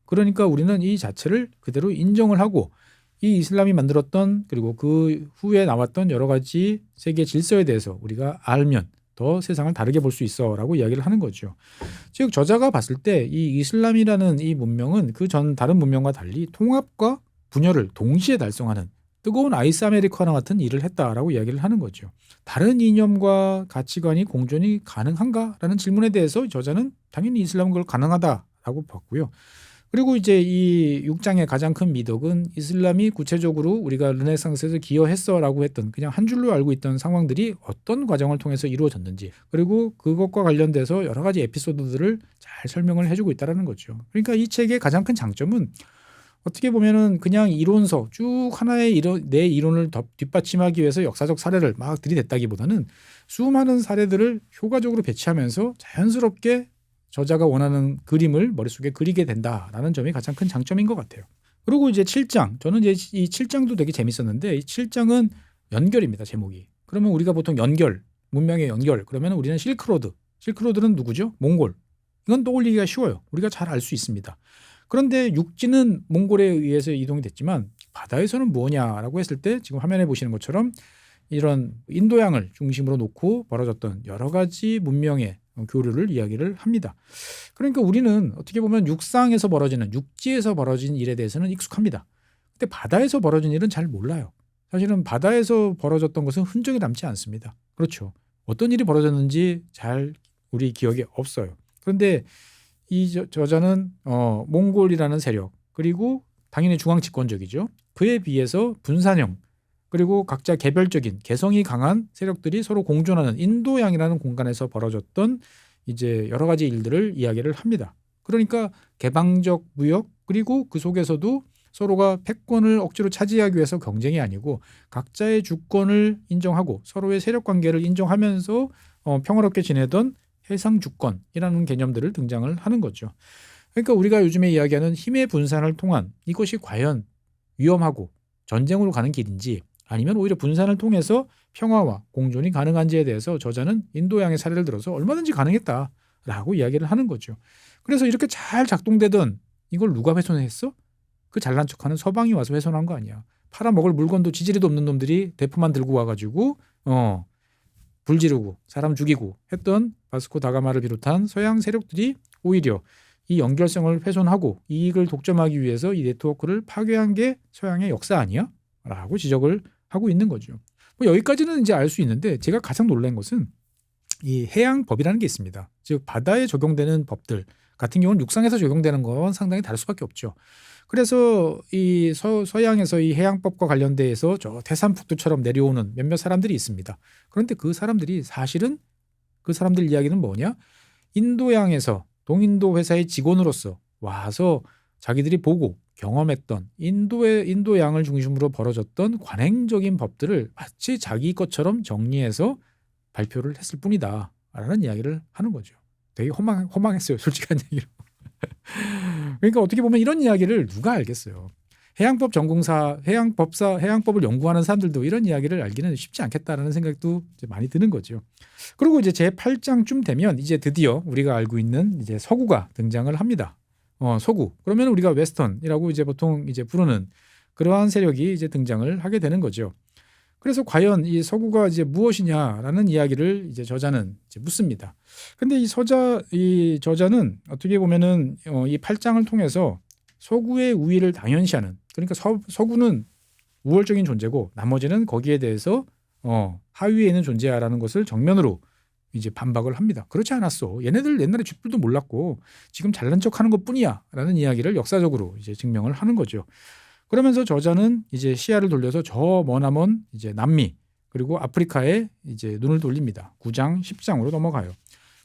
그러니까 우리는 이 자체를 그대로 인정을 하고 이 이슬람이 만들었던 그리고 그 후에 나왔던 여러 가지 세계 질서에 대해서 우리가 알면 더 세상을 다르게 볼 수 있어라고 이야기를 하는 거죠. 즉 저자가 봤을 때 이 이슬람이라는 이 문명은 그 전 다른 문명과 달리 통합과 분열을 동시에 달성하는 뜨거운 아이스 아메리카노 같은 일을 했다라고 이야기를 하는 거죠. 다른 이념과 가치관이 공존이 가능한가라는 질문에 대해서 저자는 당연히 이슬람은 그걸 가능하다라고 봤고요. 그리고 이제 이 6장의 가장 큰 미덕은 이슬람이 구체적으로 우리가 르네상스에서 기여했어라고 했던 그냥 한 줄로 알고 있던 상황들이 어떤 과정을 통해서 이루어졌는지 그리고 그것과 관련돼서 여러 가지 에피소드들을 잘 설명을 해주고 있다는 거죠. 그러니까 이 책의 가장 큰 장점은 어떻게 보면은 그냥 이론서 쭉 하나의 내 이론을 뒷받침하기 위해서 역사적 사례를 막 들이댔다기보다는 수많은 사례들을 효과적으로 배치하면서 자연스럽게 저자가 원하는 그림을 머릿속에 그리게 된다라는 점이 가장 큰 장점인 것 같아요. 그리고 이제 7장, 저는 이제 이 7장도 되게 재밌었는데 이 7장은 연결입니다. 제목이. 그러면 우리가 보통 연결, 문명의 연결, 그러면 우리는 실크로드. 실크로드는 누구죠? 몽골. 이건 떠올리기가 쉬워요. 우리가 잘 알 수 있습니다. 그런데 육지는 몽골에 의해서 이동이 됐지만 바다에서는 뭐냐라고 했을 때 지금 화면에 보시는 것처럼 이런 인도양을 중심으로 놓고 벌어졌던 여러 가지 문명의 교류를 이야기를 합니다. 그러니까 우리는 어떻게 보면 육상에서 벌어지는 육지에서 벌어진 일에 대해서는 익숙합니다. 근데 바다에서 벌어진 일은 잘 몰라요. 사실은 바다에서 벌어졌던 것은 흔적이 남지 않습니다. 그렇죠. 어떤 일이 벌어졌는지 잘 우리 기억에 없어요. 그런데 이 저자는 몽골이라는 세력 그리고 당연히 중앙 집권적이죠. 그에 비해서 분산형 그리고 각자 개별적인 개성이 강한 세력들이 서로 공존하는 인도양이라는 공간에서 벌어졌던 이제 여러 가지 일들을 이야기를 합니다. 그러니까 개방적 무역 그리고 그 속에서도 서로가 패권을 억지로 차지하기 위해서 경쟁이 아니고 각자의 주권을 인정하고 서로의 세력 관계를 인정하면서 평화롭게 지내던 해상 주권이라는 개념들을 등장을 하는 거죠. 그러니까 우리가 요즘에 이야기하는 힘의 분산을 통한 이것이 과연 위험하고 전쟁으로 가는 길인지 아니면 오히려 분산을 통해서 평화와 공존이 가능한지에 대해서 저자는 인도양의 사례를 들어서 얼마든지 가능했다라고 이야기를 하는 거죠. 그래서 이렇게 잘 작동되던 이걸 누가 훼손했어? 그 잘난 척하는 서방이 와서 훼손한 거 아니야. 팔아먹을 물건도 지지리도 없는 놈들이 대포만 들고 와가지고 불 지르고 사람 죽이고 했던 바스코 다가마를 비롯한 서양 세력들이 오히려 이 연결성을 훼손하고 이익을 독점하기 위해서 이 네트워크를 파괴한 게 서양의 역사 아니야? 라고 지적을 하고 있는 거죠. 뭐 여기까지는 이제 알 수 있는데 제가 가장 놀란 것은 이 해양법이라는 게 있습니다. 즉 바다에 적용되는 법들 같은 경우는 육상에서 적용되는 건 상당히 다를 수밖에 없죠. 그래서 이 서양에서 이 해양법과 관련돼서 저 태산북도처럼 내려오는 몇몇 사람들이 있습니다. 그런데 그 사람들이 사실은 그 사람들 이야기는 뭐냐? 인도양에서 동인도 회사의 직원으로서 와서 자기들이 보고 경험했던 인도양을 중심으로 벌어졌던 관행적인 법들을 마치 자기 것처럼 정리해서 발표를 했을 뿐이다 라는 이야기를 하는 거죠. 되게 허망했어요. 솔직한 얘기로. 그러니까 어떻게 보면 이런 이야기를 누가 알겠어요. 해양법 전공사, 해양법을 연구하는 사람들도 이런 이야기를 알기는 쉽지 않겠다라는 생각도 이제 많이 드는 거죠. 그리고 이제 제 8장쯤 되면 이제 드디어 우리가 알고 있는 이제 서구가 등장을 합니다. 서구. 그러면 우리가 웨스턴이라고 이제 보통 이제 부르는 그러한 세력이 이제 등장을 하게 되는 거죠. 그래서 과연 이 서구가 이제 무엇이냐라는 이야기를 이제 저자는 이제 묻습니다. 근데 이 저자는 어떻게 보면은 이 8장을 통해서 서구의 우위를 당연시하는 그러니까 서구는 우월적인 존재고 나머지는 거기에 대해서 하위에 있는 존재야라는 것을 정면으로 이제 반박을 합니다. 그렇지 않았어. 얘네들 옛날에 쥐뿔도 몰랐고 지금 잘난 척하는 것뿐이야라는 이야기를 역사적으로 이제 증명을 하는 거죠. 그러면서 저자는 이제 시야를 돌려서 저 머나먼 이제 남미 그리고 아프리카에 이제 눈을 돌립니다. 9장, 10장으로 넘어가요.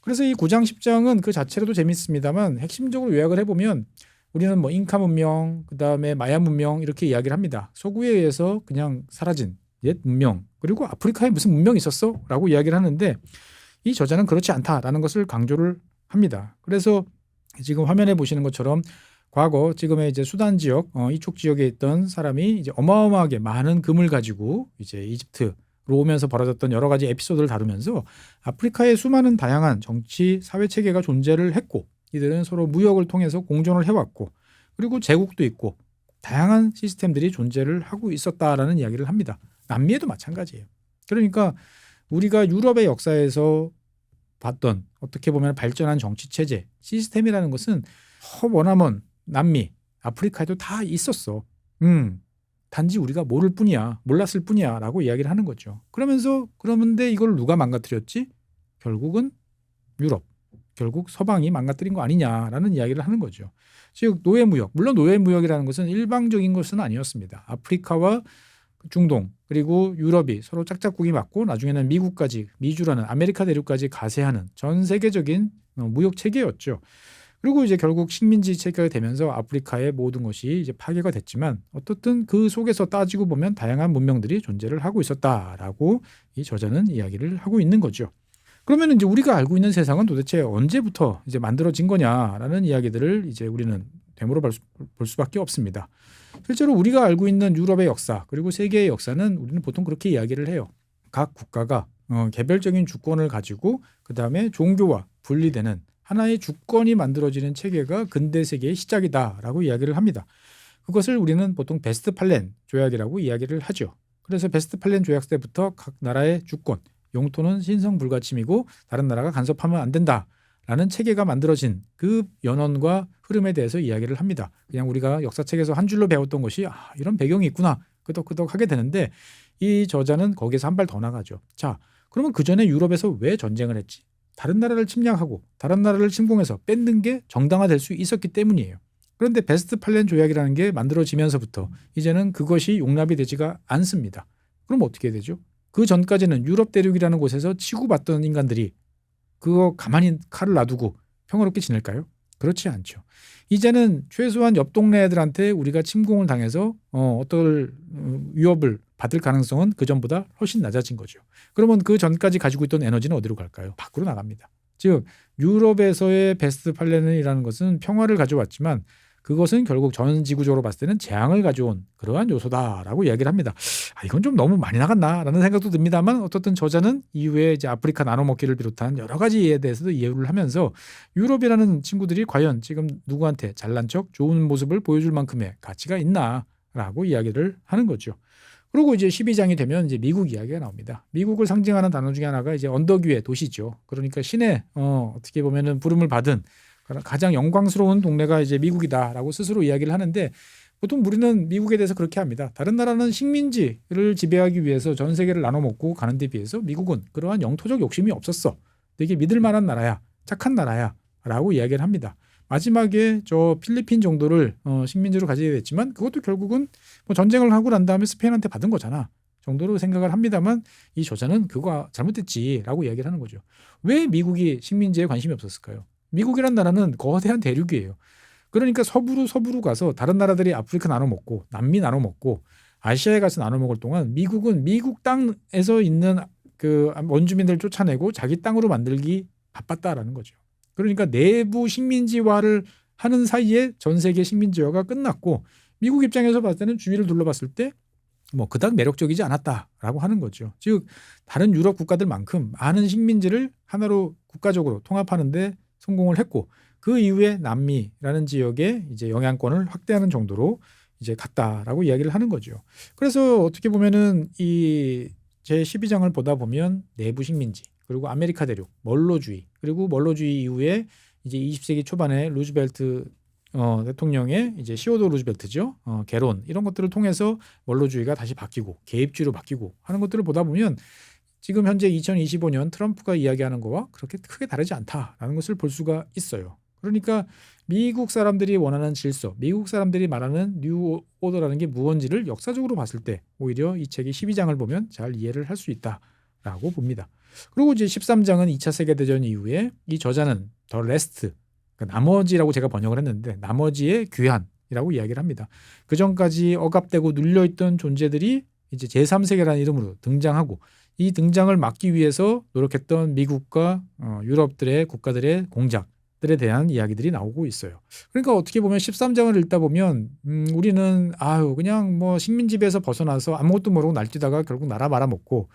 그래서 이 9장, 10장은 그 자체로도 재밌습니다만 핵심적으로 요약을 해보면 우리는 뭐 잉카 문명, 그다음에 마야 문명 이렇게 이야기를 합니다. 서구에 의해서 그냥 사라진 옛 문명, 그리고 아프리카에 무슨 문명이 있었어?라고 이야기를 하는데 이 저자는 그렇지 않다라는 것을 강조를 합니다. 그래서 지금 화면에 보시는 것처럼 과거 지금의 이제 수단 지역, 이쪽 지역에 있던 사람이 이제 어마어마하게 많은 금을 가지고 이제 이집트로 오면서 벌어졌던 여러 가지 에피소드를 다루면서 아프리카의 수많은 다양한 정치, 사회 체계가 존재를 했고 이들은 서로 무역을 통해서 공존을 해왔고 그리고 제국도 있고 다양한 시스템들이 존재를 하고 있었다라는 이야기를 합니다. 남미에도 마찬가지예요. 그러니까 우리가 유럽의 역사에서 봤던 어떻게 보면 발전한 정치 체제, 시스템이라는 것은 머나먼 남미, 아프리카에도 다 있었어. 단지 우리가 모를 뿐이야, 몰랐을 뿐이야라고 이야기를 하는 거죠. 그러는데 이걸 누가 망가뜨렸지? 결국은 유럽, 결국 서방이 망가뜨린 거 아니냐라는 이야기를 하는 거죠. 즉 노예무역, 물론 노예무역이라는 것은 일방적인 것은 아니었습니다. 아프리카와 중동 그리고 유럽이 서로 짝짝꿍이 맞고 나중에는 미국까지, 미주라는 아메리카 대륙까지 가세하는 전 세계적인 무역 체계였죠. 그리고 이제 결국 식민지 체계가 되면서 아프리카의 모든 것이 이제 파괴가 됐지만 어떻든 그 속에서 따지고 보면 다양한 문명들이 존재를 하고 있었다라고 이 저자는 이야기를 하고 있는 거죠. 그러면 이제 우리가 알고 있는 세상은 도대체 언제부터 이제 만들어진 거냐라는 이야기들을 이제 우리는 되물어 볼 수밖에 없습니다. 실제로 우리가 알고 있는 유럽의 역사 그리고 세계의 역사는 우리는 보통 그렇게 이야기를 해요. 각 국가가 개별적인 주권을 가지고 그다음에 종교와 분리되는 하나의 주권이 만들어지는 체계가 근대 세계의 시작이다라고 이야기를 합니다. 그것을 우리는 보통 베스트팔렌 조약이라고 이야기를 하죠. 그래서 베스트팔렌 조약 때부터 각 나라의 주권, 영토는 신성불가침이고 다른 나라가 간섭하면 안 된다라는 체계가 만들어진 그 연원과 흐름에 대해서 이야기를 합니다. 그냥 우리가 역사책에서 한 줄로 배웠던 것이 이런 배경이 있구나 끄덕끄덕 하게 되는데 이 저자는 거기서 한 발 더 나가죠. 자, 그러면 그 전에 유럽에서 왜 전쟁을 했지? 다른 나라를 침략하고 다른 나라를 침공해서 뺏는 게 정당화될 수 있었기 때문이에요. 그런데 베스트팔렌 조약이라는 게 만들어지면서부터 이제는 그것이 용납이 되지가 않습니다. 그럼 어떻게 되죠? 그 전까지는 유럽 대륙이라는 곳에서 치고받던 인간들이 그거 가만히 칼을 놔두고 평화롭게 지낼까요? 그렇지 않죠. 이제는 최소한 옆 동네 애들한테 우리가 침공을 당해서 어떤 위협을 받을 가능성은 그 전보다 훨씬 낮아진 거죠. 그러면 그 전까지 가지고 있던 에너지는 어디로 갈까요? 밖으로 나갑니다. 즉 유럽에서의 베스트팔렌이라는 것은 평화를 가져왔지만 그것은 결국 전 지구적으로 봤을 때는 재앙을 가져온 그러한 요소다라고 이야기를 합니다. 이건 좀 너무 많이 나갔나라는 생각도 듭니다만 어떻든 저자는 이후에 이제 아프리카 나눠먹기를 비롯한 여러 가지에 대해서도 이해를 하면서 유럽이라는 친구들이 과연 지금 누구한테 잘난 척 좋은 모습을 보여줄 만큼의 가치가 있나라고 이야기를 하는 거죠. 그리고 이제 12장이 되면 이제 미국 이야기가 나옵니다. 미국을 상징하는 단어 중에 하나가 이제 언덕 위의 도시죠. 그러니까 신의 어떻게 보면은 부름을 받은 가장 영광스러운 동네가 이제 미국이다라고 스스로 이야기를 하는데 보통 우리는 미국에 대해서 그렇게 합니다. 다른 나라는 식민지를 지배하기 위해서 전 세계를 나눠 먹고 가는 데 비해서 미국은 그러한 영토적 욕심이 없었어. 되게 믿을 만한 나라야. 착한 나라야. 라고 이야기를 합니다. 마지막에 저 필리핀 정도를 식민지로 가지게 됐지만 그것도 결국은 뭐 전쟁을 하고 난 다음에 스페인한테 받은 거잖아. 정도로 생각을 합니다만 이 저자는 그거 잘못됐지라고 이야기를 하는 거죠. 왜 미국이 식민지에 관심이 없었을까요? 미국이란 나라는 거대한 대륙이에요. 그러니까 서부로 가서 다른 나라들이 아프리카 나눠 먹고 남미 나눠 먹고 아시아에 가서 나눠 먹을 동안 미국은 미국 땅에서 있는 그 원주민들을 쫓아내고 자기 땅으로 만들기 바빴다라는 거죠. 그러니까 내부 식민지화를 하는 사이에 전 세계 식민지화가 끝났고 미국 입장에서 봤을 때는 주위를 둘러봤을 때 뭐 그닥 매력적이지 않았다라고 하는 거죠. 즉 다른 유럽 국가들만큼 많은 식민지를 하나로 국가적으로 통합하는데 성공을 했고 그 이후에 남미라는 지역에 이제 영향권을 확대하는 정도로 이제 갔다라고 이야기를 하는 거죠. 그래서 어떻게 보면은 이 제 12장을 보다 보면 내부 식민지 그리고 아메리카 대륙 멀로주의 그리고 멀로주의 이후에 이제 20세기 초반에 루즈벨트 대통령의 이제 시어도 루즈벨트죠. 개론 이런 것들을 통해서 멀로주의가 다시 바뀌고 개입주의로 바뀌고 하는 것들을 보다 보면 지금 현재 2025년 트럼프가 이야기하는 거와 그렇게 크게 다르지 않다라는 것을 볼 수가 있어요. 그러니까 미국 사람들이 원하는 질서, 미국 사람들이 말하는 뉴 오더라는 게 무언지를 역사적으로 봤을 때 오히려 이 책의 12장을 보면 잘 이해를 할 수 있다라고 봅니다. 그리고 이제 13장은 2차 세계대전 이후에 이 저자는 더 레스트가 그러니까 나머지라고 제가 번역을 했는데 나머지의 귀환이라고 이야기를 합니다. 그 전까지 억압되고 눌려있던 존재들이 이제 제3세계라는 이름으로 등장하고 이 등장을 막기 위해서 노력했던 미국과 유럽들의 국가들의 공작들에 대한 이야기들이 나오고 있어요. 그러니까 어떻게 보면 13장을 읽다 보면 우리는 그냥 뭐 식민지배에서 벗어나서 아무것도 모르고 날뛰다가 결국 나라 말아먹고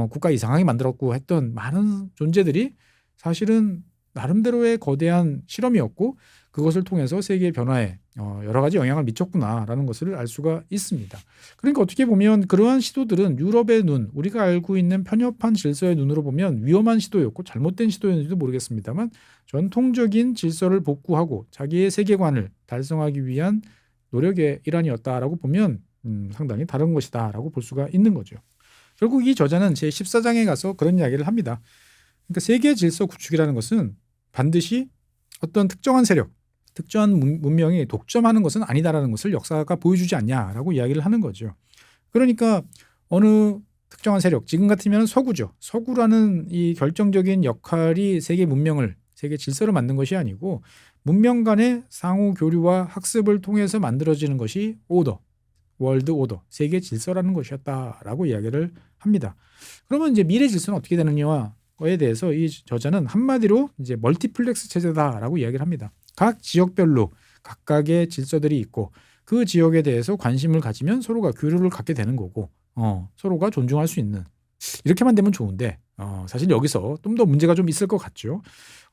국가 이상하게 만들었고 했던 많은 존재들이 사실은 나름대로의 거대한 실험이었고 그것을 통해서 세계의 변화에 여러 가지 영향을 미쳤구나라는 것을 알 수가 있습니다. 그러니까 어떻게 보면 그러한 시도들은 유럽의 눈, 우리가 알고 있는 편협한 질서의 눈으로 보면 위험한 시도였고 잘못된 시도였는지도 모르겠습니다만 전통적인 질서를 복구하고 자기의 세계관을 달성하기 위한 노력의 일환이었다라고 보면 상당히 다른 것이다라고 볼 수가 있는 거죠. 결국 이 저자는 제14장에 가서 그런 이야기를 합니다. 그러니까 세계 질서 구축이라는 것은 반드시 어떤 특정한 세력, 특정한 문명이 독점하는 것은 아니다라는 것을 역사가 보여주지 않냐라고 이야기를 하는 거죠. 그러니까 어느 특정한 세력, 지금 같으면 서구죠. 서구라는 이 결정적인 역할이 세계 문명을, 세계 질서를 만든 것이 아니고 문명 간의 상호 교류와 학습을 통해서 만들어지는 것이 오더, 월드 오더, 세계 질서라는 것이었다라고 이야기를 합니다. 그러면 이제 미래 질서는 어떻게 되느냐에 대해서 이 저자는 한마디로 이제 멀티플렉스 체제다라고 이야기를 합니다. 각 지역별로 각각의 질서들이 있고 그 지역에 대해서 관심을 가지면 서로가 교류를 갖게 되는 거고 서로가 존중할 수 있는 이렇게만 되면 좋은데 사실 여기서 좀 더 문제가 좀 있을 것 같죠.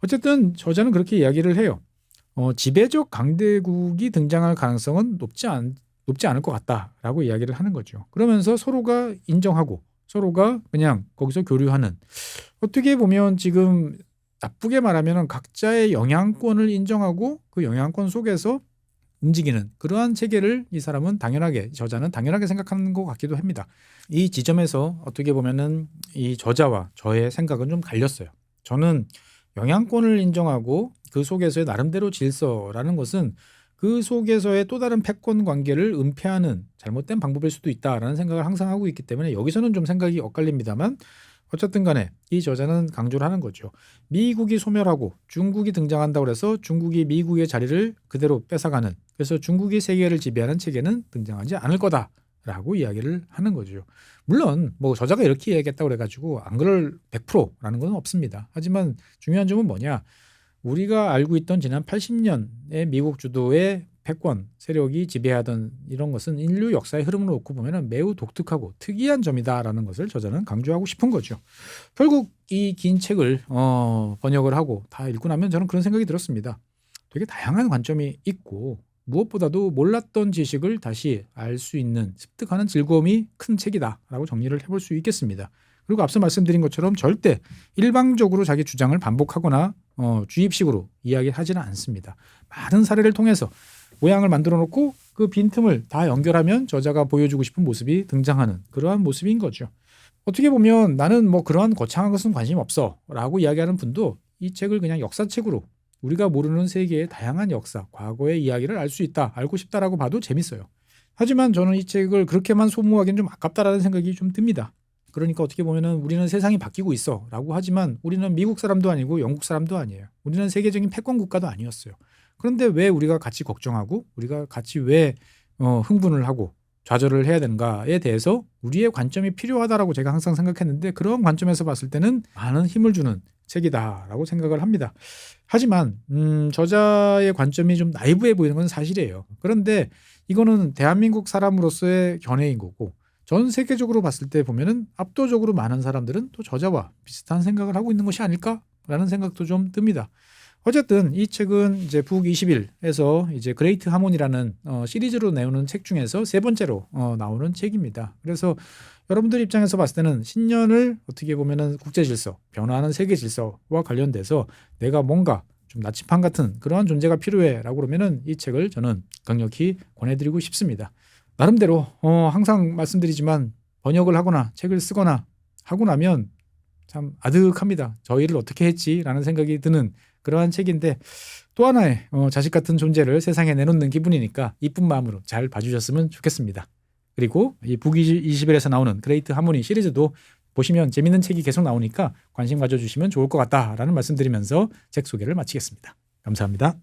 어쨌든 저자는 그렇게 이야기를 해요. 지배적 강대국이 등장할 가능성은 높지 않을 것 같다라고 이야기를 하는 거죠. 그러면서 서로가 인정하고 서로가 그냥 거기서 교류하는 어떻게 보면 지금 나쁘게 말하면 각자의 영향권을 인정하고 그 영향권 속에서 움직이는 그러한 체계를 이 사람은 저자는 당연하게 생각하는 것 같기도 합니다. 이 지점에서 어떻게 보면은 이 저자와 저의 생각은 좀 갈렸어요. 저는 영향권을 인정하고 그 속에서의 나름대로 질서라는 것은 그 속에서의 또 다른 패권 관계를 은폐하는 잘못된 방법일 수도 있다라는 생각을 항상 하고 있기 때문에 여기서는 좀 생각이 엇갈립니다만 어쨌든 간에 이 저자는 강조를 하는 거죠. 미국이 소멸하고 중국이 등장한다고 해서 중국이 미국의 자리를 그대로 뺏어가는 그래서 중국이 세계를 지배하는 체계는 등장하지 않을 거다라고 이야기를 하는 거죠. 물론 뭐 저자가 이렇게 이야기했다고 그래가지고 안 그럴 100%라는 건 없습니다. 하지만 중요한 점은 뭐냐. 우리가 알고 있던 지난 80년의 미국 주도의 패권 세력이 지배하던 이런 것은 인류 역사의 흐름을 놓고 보면 매우 독특하고 특이한 점이다라는 것을 저자는 강조하고 싶은 거죠. 결국 이 긴 책을 번역을 하고 다 읽고 나면 저는 그런 생각이 들었습니다. 되게 다양한 관점이 있고 무엇보다도 몰랐던 지식을 다시 알 수 있는 습득하는 즐거움이 큰 책이다라고 정리를 해볼 수 있겠습니다. 그리고 앞서 말씀드린 것처럼 절대 일방적으로 자기 주장을 반복하거나 주입식으로 이야기하지는 않습니다. 많은 사례를 통해서 모양을 만들어 놓고 그 빈틈을 다 연결하면 저자가 보여주고 싶은 모습이 등장하는 그러한 모습인 거죠. 어떻게 보면 나는 뭐 그러한 거창한 것은 관심 없어 라고 이야기하는 분도 이 책을 그냥 역사책으로 우리가 모르는 세계의 다양한 역사, 과거의 이야기를 알 수 있다, 알고 싶다라고 봐도 재밌어요. 하지만 저는 이 책을 그렇게만 소모하기는 좀 아깝다라는 생각이 좀 듭니다. 그러니까 어떻게 보면은 우리는 세상이 바뀌고 있어 라고 하지만 우리는 미국 사람도 아니고 영국 사람도 아니에요. 우리는 세계적인 패권 국가도 아니었어요. 그런데 왜 우리가 같이 걱정하고 우리가 같이 왜 흥분을 하고 좌절을 해야 되는가에 대해서 우리의 관점이 필요하다라고 제가 항상 생각했는데 그런 관점에서 봤을 때는 많은 힘을 주는 책이다라고 생각을 합니다. 하지만 저자의 관점이 좀 나이브해 보이는 건 사실이에요. 그런데 이거는 대한민국 사람으로서의 견해인 거고 전 세계적으로 봤을 때 보면은 압도적으로 많은 사람들은 또 저자와 비슷한 생각을 하고 있는 것이 아닐까라는 생각도 좀 듭니다. 어쨌든 이 책은 이제 북 21에서 이제 그레이트 하모니라는 시리즈로 내오는 책 중에서 세 번째로 나오는 책입니다. 그래서 여러분들 입장에서 봤을 때는 신년을 어떻게 보면은 국제 질서, 변화하는 세계 질서와 관련돼서 내가 뭔가 좀 나침반 같은 그러한 존재가 필요해라고 그러면은 이 책을 저는 강력히 권해드리고 싶습니다. 나름대로 항상 말씀드리지만 번역을 하거나 책을 쓰거나 하고 나면 참 아득합니다. 저 일을 어떻게 했지라는 생각이 드는 그러한 책인데 또 하나의 자식 같은 존재를 세상에 내놓는 기분이니까 이쁜 마음으로 잘 봐주셨으면 좋겠습니다. 그리고 이 북 21에서 나오는 그레이트 하모니 시리즈도 보시면 재밌는 책이 계속 나오니까 관심 가져주시면 좋을 것 같다라는 말씀드리면서 책 소개를 마치겠습니다. 감사합니다.